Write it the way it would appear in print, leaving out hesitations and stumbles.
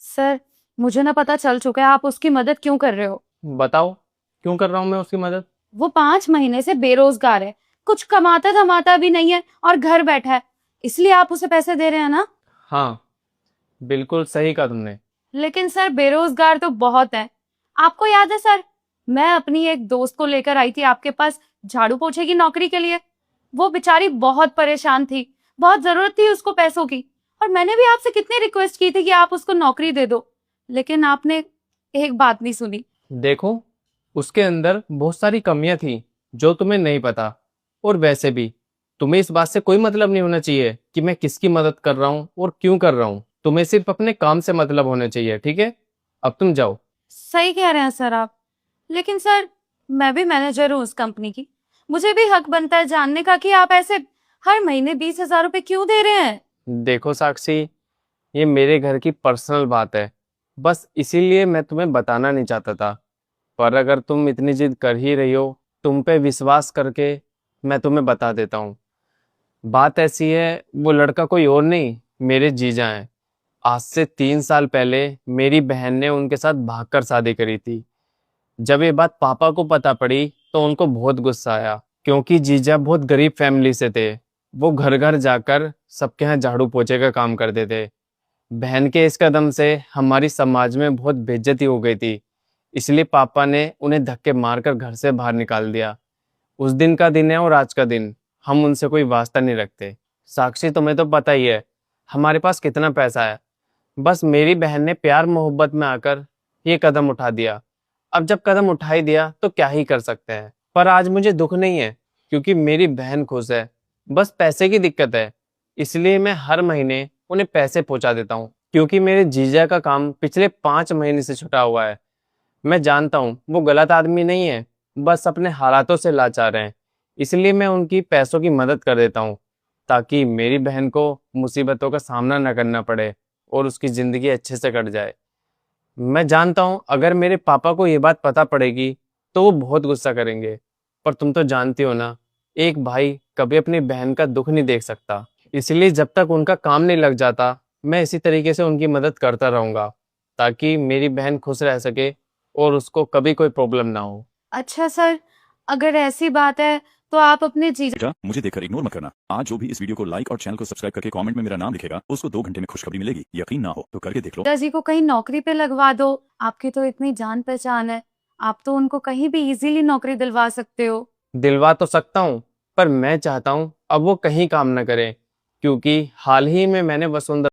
Sir, मुझे ना पता चल चुका है आप उसकी मदद क्यों कर रहे हो। बताओ, क्यों कर रहा हूँ मैं उसकी मदद? वो 5 महीने से बेरोजगार है, कुछ कमाता धमाता भी नहीं है और घर बैठा है, इसलिए आप उसे पैसे दे रहे हैं ना। हाँ, बिल्कुल सही कहा तुमने। लेकिन सर, बेरोजगार तो बहुत है। आपको याद है सर, मैं अपनी एक दोस्त को लेकर आई थी आपके पास झाड़ू पोछे की नौकरी के लिए। वो बेचारी बहुत परेशान थी, बहुत जरूरत थी उसको पैसों की, और मैंने भी आपसे कितनी रिक्वेस्ट की थी कि आप उसको नौकरी दे दो, लेकिन आपने एक बात नहीं सुनी। देखो, उसके अंदर बहुत सारी कमियां थी जो तुम्हें नहीं पता। और वैसे भी तुम्हें इस बात से कोई मतलब नहीं होना चाहिए कि मैं किसकी मदद कर रहा हूँ और क्यों कर रहा हूँ। तुम्हें सिर्फ अपने काम से मतलब होना चाहिए, ठीक है? अब तुम जाओ। सही कह रहे हैं सर आप, लेकिन सर, मैं भी मैनेजर हूँ उस कंपनी की, मुझे भी हक बनता है जानने का कि आप ऐसे हर महीने 20,000 रुपए क्यों दे रहे हैं। देखो साक्षी, ये मेरे घर की पर्सनल बात है, बस इसीलिए मैं तुम्हें बताना नहीं चाहता था। पर अगर तुम इतनी जिद कर ही रही हो, तुम पे विश्वास करके मैं तुम्हें बता देता हूँ। बात ऐसी है, वो लड़का कोई और नहीं, मेरे जीजा हैं। आज से 3 साल पहले मेरी बहन ने उनके साथ भागकर शादी करी थी। जब ये बात पापा को पता पड़ी तो उनको बहुत गुस्सा आया, क्योंकि जीजा बहुत गरीब फैमिली से थे। वो घर घर जाकर सबके यहाँ झाड़ू पोछे का काम करते थे। बहन के इस कदम से हमारी समाज में बहुत बेइज्जती हो गई थी, इसलिए पापा ने उन्हें धक्के मारकर घर से बाहर निकाल दिया। उस दिन का दिन है और आज का दिन, हम उनसे कोई वास्ता नहीं रखते। साक्षी, तुम्हें तो पता ही है हमारे पास कितना पैसा है। बस मेरी बहन ने प्यार मोहब्बत में आकर ये कदम उठा दिया। अब जब कदम उठा ही दिया तो क्या ही कर सकते हैं। पर आज मुझे दुख नहीं है, क्योंकि मेरी बहन खुश है। बस पैसे की दिक्कत है, इसलिए मैं हर महीने उन्हें पैसे पहुंचा देता हूँ, क्योंकि मेरे जीजा का काम पिछले 5 महीने से छुटा हुआ है। मैं जानता हूँ वो गलत आदमी नहीं है, बस अपने हालातों से लाचार हैं। इसलिए मैं उनकी पैसों की मदद कर देता हूँ, ताकि मेरी बहन को मुसीबतों का सामना न करना पड़े और उसकी जिंदगी अच्छे से कट जाए। मैं जानता हूँ अगर मेरे पापा को ये बात पता पड़ेगी तो वो बहुत गुस्सा करेंगे, पर तुम तो जानती हो ना, एक भाई कभी अपनी बहन का दुख नहीं देख सकता। इसलिए जब तक उनका काम नहीं लग जाता, मैं इसी तरीके से उनकी मदद करता रहूंगा, ताकि मेरी बहन खुश रह सके और उसको कभी कोई प्रॉब्लम ना हो। अच्छा सर, अगर ऐसी बात है तो आप अपने जीजा बेटा, मुझे देखकर इग्नोर मत करना। आज जो भी इस वीडियो को लाइक और चैनल को सब्सक्राइब करके कमेंट में मेरा नाम लिखेगा, उसको 2 घंटे में खुशखबरी मिलेगी। यकीन ना हो तो करके देख लो। जी को कहीं नौकरी पे लगवा दो। आपकी तो इतनी जान पहचान है, आप तो उनको कहीं भी इजीली नौकरी दिलवा सकते हो। दिलवा तो सकता हूँ, पर मैं चाहता हूँ अब वो कहीं काम न करें, क्योंकि हाल ही में मैंने वसुंधरा